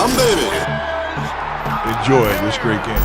baby. Enjoy this great game.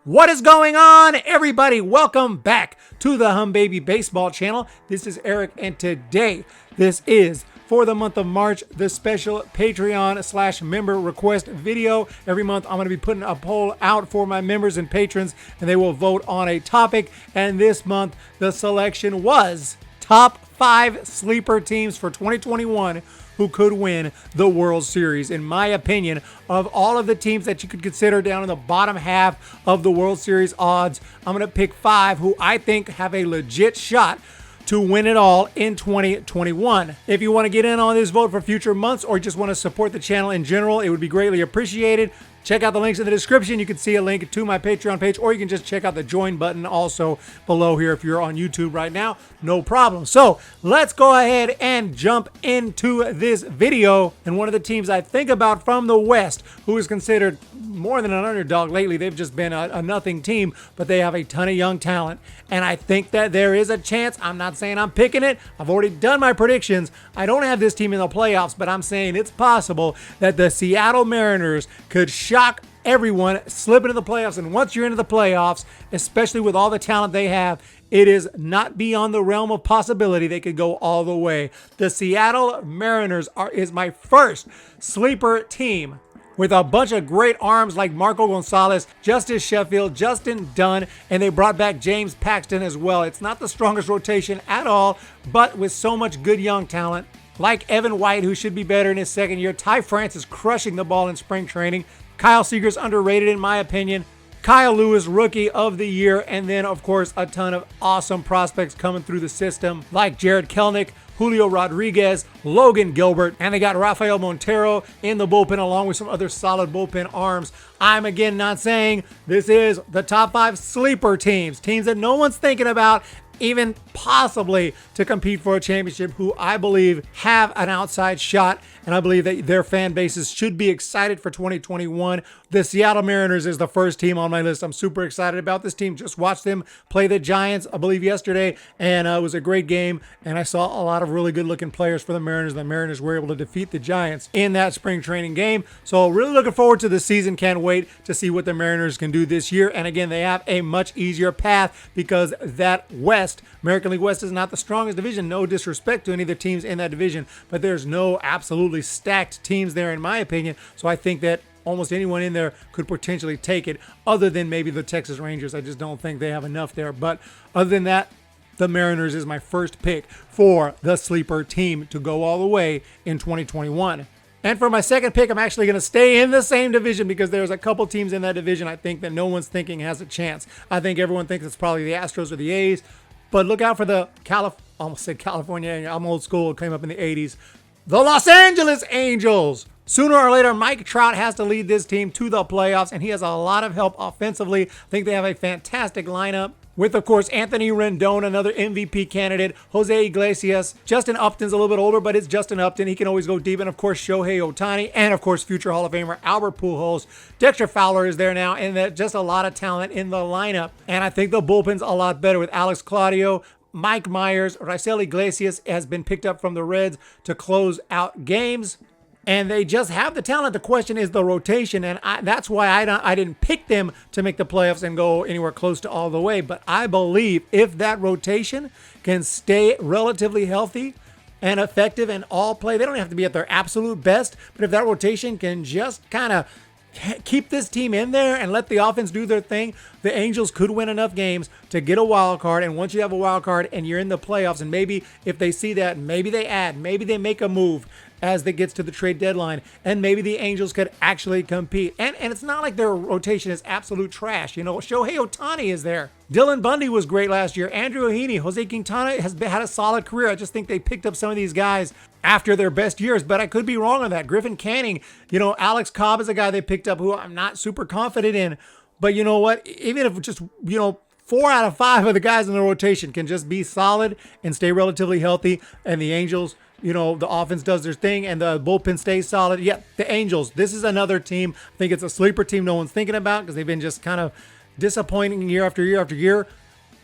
What is going on, everybody? Welcome back to the Humm Baby Baseball channel. This is Eric, and today, this is, for the month of March, the special Patreon/member request video. Every month, I'm going to be putting a poll out for my members and patrons, and they will vote on a topic. And this month, the selection was top 5 sleeper teams for 2021 who could win the World Series. In my opinion, of all of the teams that you could consider down in the bottom half of the World Series odds, I'm going to pick 5 who I think have a legit shot to win it all in 2021. If you want to get in on this vote for future months or just want to support the channel in general, it would be greatly appreciated. Check out the links in the description. You can see a link to my Patreon page, or you can just check out the join button also below here if you're on YouTube right now. No problem. So let's go ahead and jump into this video. And one of the teams I think about from the West, who is considered more than an underdog lately, they've just been a nothing team, but they have a ton of young talent. And I think that there is a chance. I'm not saying I'm picking it. I've already done my predictions. I don't have this team in the playoffs, but I'm saying it's possible that the Seattle Mariners could shock everyone, slip into the playoffs. And once you're into the playoffs, especially with all the talent they have, it is not beyond the realm of possibility they could go all the way. The Seattle Mariners is my first sleeper team, with a bunch of great arms like Marco Gonzalez, Justice Sheffield, Justin Dunn, and they brought back James Paxton as well. It's not the strongest rotation at all, but with so much good young talent, like Evan White, who should be better in his second year. Ty France is crushing the ball in spring training. Kyle Seager's underrated in my opinion. Kyle Lewis, Rookie of the Year, and then, of course, a ton of awesome prospects coming through the system, like Jared Kelnick, Julio Rodriguez, Logan Gilbert, and they got Rafael Montero in the bullpen along with some other solid bullpen arms. I'm again not saying this is the top 5 sleeper teams that no one's thinking about, even possibly to compete for a championship, who I believe have an outside shot, and I believe that their fan bases should be excited for 2021. The Seattle Mariners is the first team on my list. I'm super excited about this team. Just watched them play the Giants, I believe, yesterday, and it was a great game, and I saw a lot of really good-looking players for the Mariners. The Mariners were able to defeat the Giants in that spring training game, so really looking forward to the season. Can't wait to see what the Mariners can do this year, and again, they have a much easier path because that West, American League West, is not the strongest division. No disrespect to any of the teams in that division, but there's no absolutely stacked teams there in my opinion, so I think that almost anyone in there could potentially take it, other than maybe the Texas Rangers. I just don't think they have enough there, but other than that, the Mariners is my first pick for the sleeper team to go all the way in 2021. And for my second pick, I'm actually going to stay in the same division because there's a couple teams in that division I think that no one's thinking has a chance. I think everyone thinks it's probably the Astros or the A's, but look out for the almost said California, I'm old school, it came up in the 80s, the Los Angeles Angels. Sooner or later, Mike Trout has to lead this team to the playoffs, and he has a lot of help offensively. I think they have a fantastic lineup with, of course, Anthony Rendon, another MVP candidate, Jose Iglesias. Justin Upton's a little bit older, but it's Justin Upton. He can always go deep. And, of course, Shohei Ohtani, and, of course, future Hall of Famer Albert Pujols. Dexter Fowler is there now, and just a lot of talent in the lineup. And I think the bullpen's a lot better with Alex Claudio, Mike Myers. Raisel Iglesias has been picked up from the Reds to close out games. And they just have the talent. The question is the rotation, and that's why I didn't pick them to make the playoffs and go anywhere close to all the way. But I believe if that rotation can stay relatively healthy and effective and all play, they don't have to be at their absolute best, but if that rotation can just kind of keep this team in there and let the offense do their thing, the Angels could win enough games to get a wild card. And once you have a wild card and you're in the playoffs, and maybe if they see that, maybe they add, maybe they make a move as it gets to the trade deadline, and maybe the Angels could actually compete. And it's not like their rotation is absolute trash. You know, Shohei Ohtani is there. Dylan Bundy was great last year. Andrew Heaney, Jose Quintana has had a solid career. I just think they picked up some of these guys after their best years, but I could be wrong on that. Griffin Canning, you know, Alex Cobb is a guy they picked up who I'm not super confident in. But you know what? Even if just, 4 out of 5 of the guys in the rotation can just be solid and stay relatively healthy, and the Angels, the offense does their thing and the bullpen stays solid. Yeah, the Angels, this is another team. I think it's a sleeper team no one's thinking about because they've been just kind of disappointing year after year after year.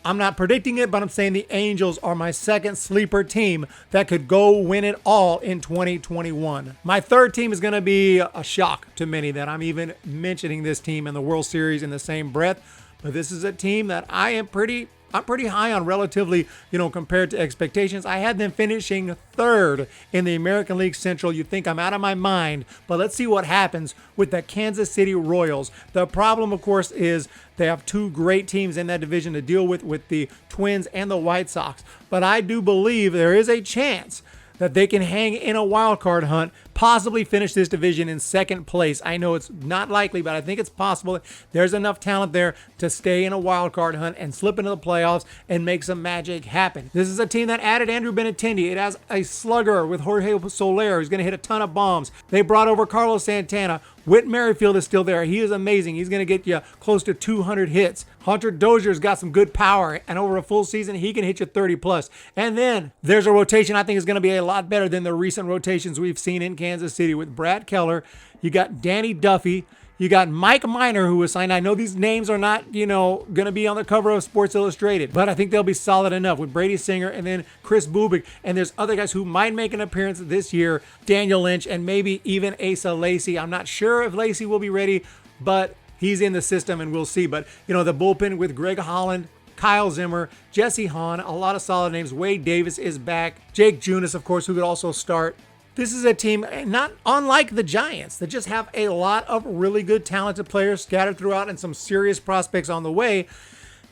I'm not predicting it, but I'm saying the Angels are my second sleeper team that could go win it all in 2021. My third team is going to be a shock to many that I'm even mentioning this team in the World Series in the same breath, but this is a team that I'm pretty high on relatively, compared to expectations. I had them finishing third in the American League Central. You think I'm out of my mind, but let's see what happens with the Kansas City Royals. The problem, of course, is they have two great teams in that division to deal with the Twins and the White Sox. But I do believe there is a chance that they can hang in a wild card hunt, possibly finish this division in second place. I know it's not likely, but I think it's possible. There's enough talent there to stay in a wild card hunt and slip into the playoffs and make some magic happen. This is a team that added Andrew Benintendi. It has a slugger with Jorge Soler who's going to hit a ton of bombs. They brought over Carlos Santana. Whit Merrifield is still there. He is amazing. He's going to get you close to 200 hits. Hunter Dozier's got some good power, and over a full season, he can hit you 30 plus. And then there's a rotation I think is going to be a lot better than the recent rotations we've seen in Kansas City with Brad Keller. You got Danny Duffy. You got Mike Minor, who was signed. I know these names are not, going to be on the cover of Sports Illustrated, but I think they'll be solid enough with Brady Singer and then Chris Bubik. And there's other guys who might make an appearance this year, Daniel Lynch and maybe even Asa Lacy. I'm not sure if Lacy will be ready, but he's in the system and we'll see. But, the bullpen with Greg Holland, Kyle Zimmer, Jesse Hahn, a lot of solid names. Wade Davis is back. Jake Junis, of course, who could also start. This is a team not unlike the Giants that just have a lot of really good talented players scattered throughout and some serious prospects on the way.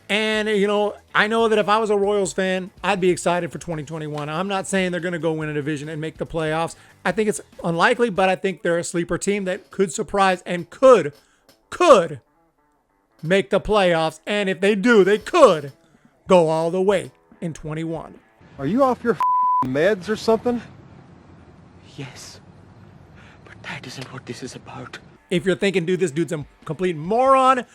And, I know that if I was a Royals fan, I'd be excited for 2021. I'm not saying they're going to go win a division and make the playoffs. I think it's unlikely, but I think they're a sleeper team that could surprise and could make the playoffs. And if they do, they could go all the way in 21. Are you off your meds or something? Yes, but that isn't what this is about. If you're thinking, dude, this dude's a complete moron,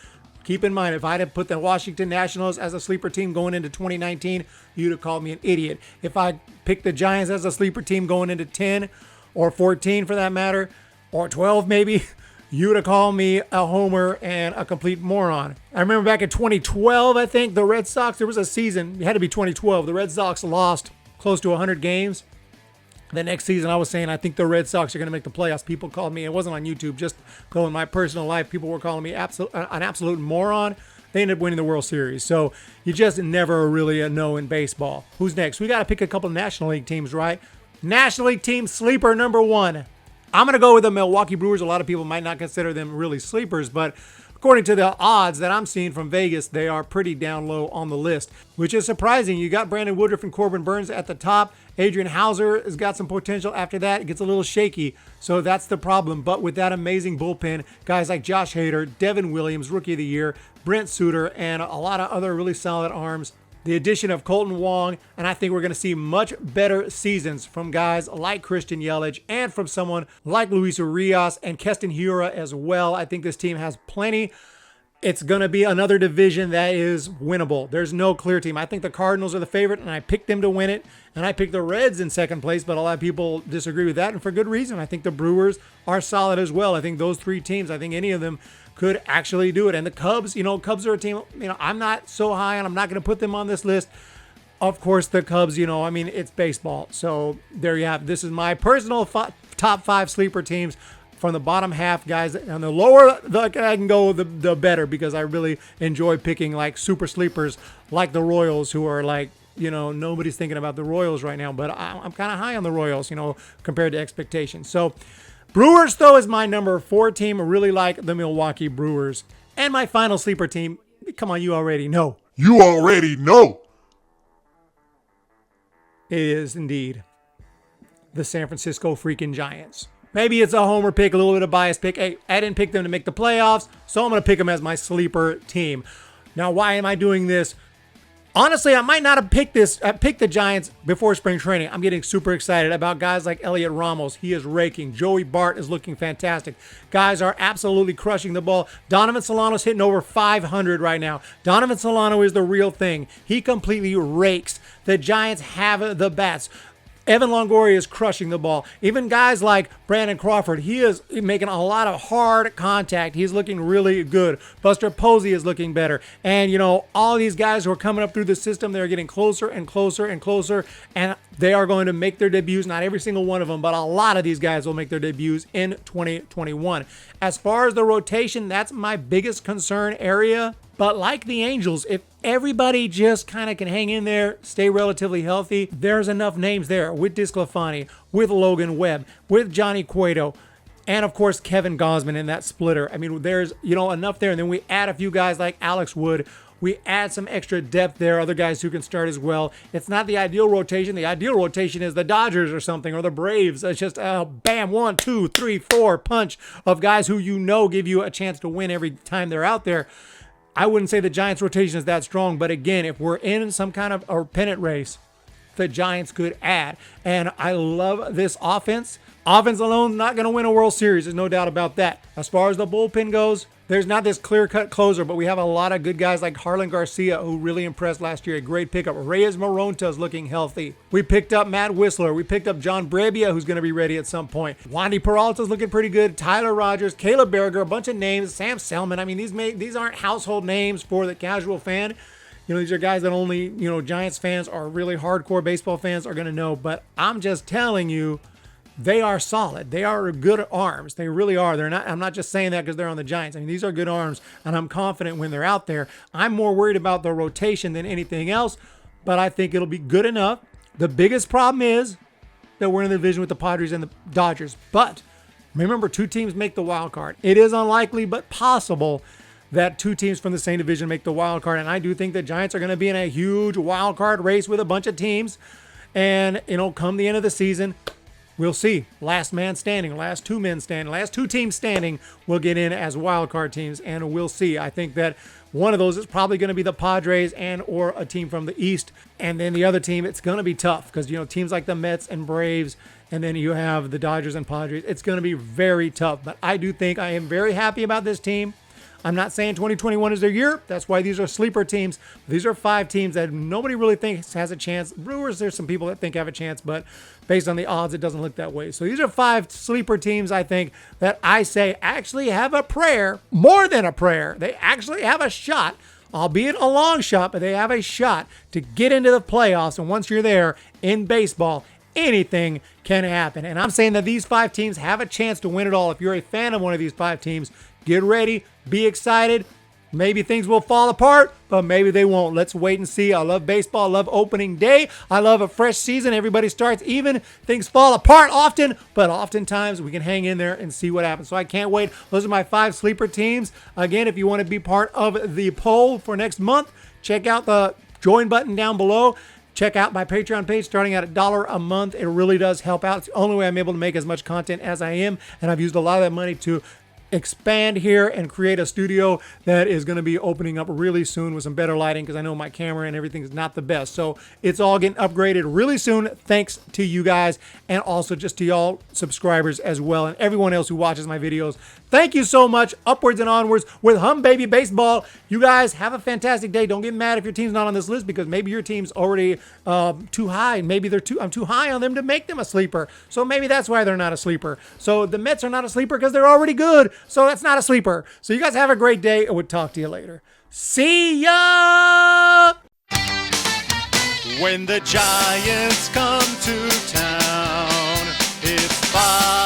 keep in mind, if I'd have put the Washington Nationals as a sleeper team going into 2019, you'd have called me an idiot. If I picked the Giants as a sleeper team going into 10 or 14 for that matter, or 12 maybe, you'd have called me a homer and a complete moron. I remember back in 2012, I think, the Red Sox, there was a season, it had to be 2012, the Red Sox lost close to 100 games. The next season, I was saying, I think the Red Sox are going to make the playoffs. People called me, it wasn't on YouTube, just in my personal life, people were calling me an absolute moron. They ended up winning the World Series. So you just never really know in baseball. Who's next? We got to pick a couple of National League teams, right? National League team sleeper number one. I'm going to go with the Milwaukee Brewers. A lot of people might not consider them really sleepers, but according to the odds that I'm seeing from Vegas, they are pretty down low on the list, which is surprising. You got Brandon Woodruff and Corbin Burns at the top. Adrian Hauser has got some potential. After that, it gets a little shaky, so that's the problem. But with that amazing bullpen, guys like Josh Hader, Devin Williams, Rookie of the Year, Brent Suter, and a lot of other really solid arms, the addition of Colton Wong, and I think we're going to see much better seasons from guys like Christian Yelich and from someone like Luis Urias and Keston Hiura as well. I think this team has plenty. It's going to be another division that is winnable. There's no clear team. I think the Cardinals are the favorite, and I picked them to win it. And I picked the Reds in second place, but a lot of people disagree with that, and for good reason. I think the Brewers are solid as well. I think those three teams, I think any of them could actually do it. And the Cubs, Cubs are a team, I'm not so high on. I'm not going to put them on this list. Of course, the Cubs, it's baseball. So there you have it. This is my personal top five sleeper teams. From the bottom half, guys, and the lower I can go, the better, because I really enjoy picking like super sleepers like the Royals, who are like, nobody's thinking about the Royals right now, but I'm kind of high on the Royals, compared to expectations. So Brewers, though, is my number 4 team. I really like the Milwaukee Brewers. And my final sleeper team, come on, you already know. You already know. It is indeed the San Francisco freaking Giants. Maybe it's a homer pick, a little bit of bias pick. Hey, I didn't pick them to make the playoffs, so I'm going to pick them as my sleeper team. Now, why am I doing this? Honestly, I might not have picked the Giants before spring training. I'm getting super excited about guys like Elliot Ramos. He is raking. Joey Bart is looking fantastic. Guys are absolutely crushing the ball. Donovan Solano's hitting over 500 right now. Donovan Solano is the real thing. He completely rakes. The Giants have the bats. Evan Longoria is crushing the ball. Even guys like Brandon Crawford, he is making a lot of hard contact. He's looking really good. Buster Posey is looking better. And, you know, all these guys who are coming up through the system, they're getting closer and closer and closer. And they are going to make their debuts. Not every single one of them, but a lot of these guys will make their debuts in 2021. As far as the rotation, that's my biggest concern area. But like the Angels, if everybody just kind of can hang in there, stay relatively healthy, there's enough names there with Disclafani, with Logan Webb, with Johnny Cueto, and of course Kevin Gausman in that splitter. I mean, there's, you know, enough there. And then we add a few guys like Alex Wood. We add some extra depth there, other guys who can start as well. It's not the ideal rotation. The ideal rotation is the Dodgers or something, or the Braves. It's just bam, 1, 2, 3, 4 punch of guys who you know give you a chance to win every time they're out there. I wouldn't say the Giants' rotation is that strong, but again, if we're in some kind of a pennant race, the Giants could add. And I love this offense. Offense alone, not going to win a World Series. There's no doubt about that. As far as the bullpen goes, there's not this clear-cut closer, but we have a lot of good guys like Harlan Garcia, who really impressed last year. A great pickup. Reyes Moronta is looking healthy. We picked up Matt Whistler. We picked up John Brebbia, who's going to be ready at some point. Wandy Peralta's looking pretty good. Tyler Rogers, Caleb Berger, a bunch of names. Sam Selman. I mean, these aren't household names for the casual fan. You know, these are guys that only, you know, Giants fans or really hardcore baseball fans are going to know. But I'm just telling you, they are solid. They are good arms. They really are. They're not. I'm not just saying that because they're on the Giants. I mean, these are good arms, and I'm confident when they're out there. I'm more worried about the rotation than anything else, but I think it'll be good enough. The biggest problem is that we're in the division with the Padres and the Dodgers. But remember, 2 teams make the wild card. It is unlikely, but possible that 2 teams from the same division make the wild card, and I do think the Giants are going to be in a huge wild card race with a bunch of teams, and, you know, come the end of the season, we'll see. Last man standing, last 2 men standing, last 2 teams standing will get in as wild card teams, and we'll see. I think that one of those is probably going to be the Padres and or a team from the East, and then the other team, it's going to be tough because, you know, teams like the Mets and Braves, and then you have the Dodgers and Padres. It's going to be very tough, but I do think I am very happy about this team. I'm not saying 2021 is their year. That's why these are sleeper teams. These are 5 teams that nobody really thinks has a chance. Brewers, there's some people that think have a chance, but based on the odds, it doesn't look that way. So these are 5 sleeper teams, I think, that I say actually have a prayer, more than a prayer. They actually have a shot, albeit a long shot, but they have a shot to get into the playoffs. And once you're there in baseball, anything can happen. And I'm saying that these 5 teams have a chance to win it all. If you're a fan of one of these 5 teams, get ready, be excited. Maybe things will fall apart, but maybe they won't. Let's wait and see. I love baseball. I love opening day. I love a fresh season. Everybody starts even. Things fall apart often, but oftentimes we can hang in there and see what happens. So I can't wait. Those are my 5 sleeper teams. Again, if you want to be part of the poll for next month, check out the join button down below. Check out my Patreon page starting at $1 a month. It really does help out. It's the only way I'm able to make as much content as I am, and I've used a lot of that money to expand here and create a studio that is going to be opening up really soon with some better lighting because I know my camera and everything is not the best. So it's all getting upgraded really soon thanks to you guys and also just to y'all subscribers as well and everyone else who watches my videos. Thank you so much. Upwards and onwards with Humm Baby Baseball. You guys have a fantastic day. Don't get mad if your team's not on this list because maybe your team's already too high. Maybe I'm too high on them to make them a sleeper. So maybe that's why they're not a sleeper. So the Mets are not a sleeper because they're already good. So that's not a sleeper. So you guys have a great day. I would talk to you later. See ya! When the Giants come to town, it's 5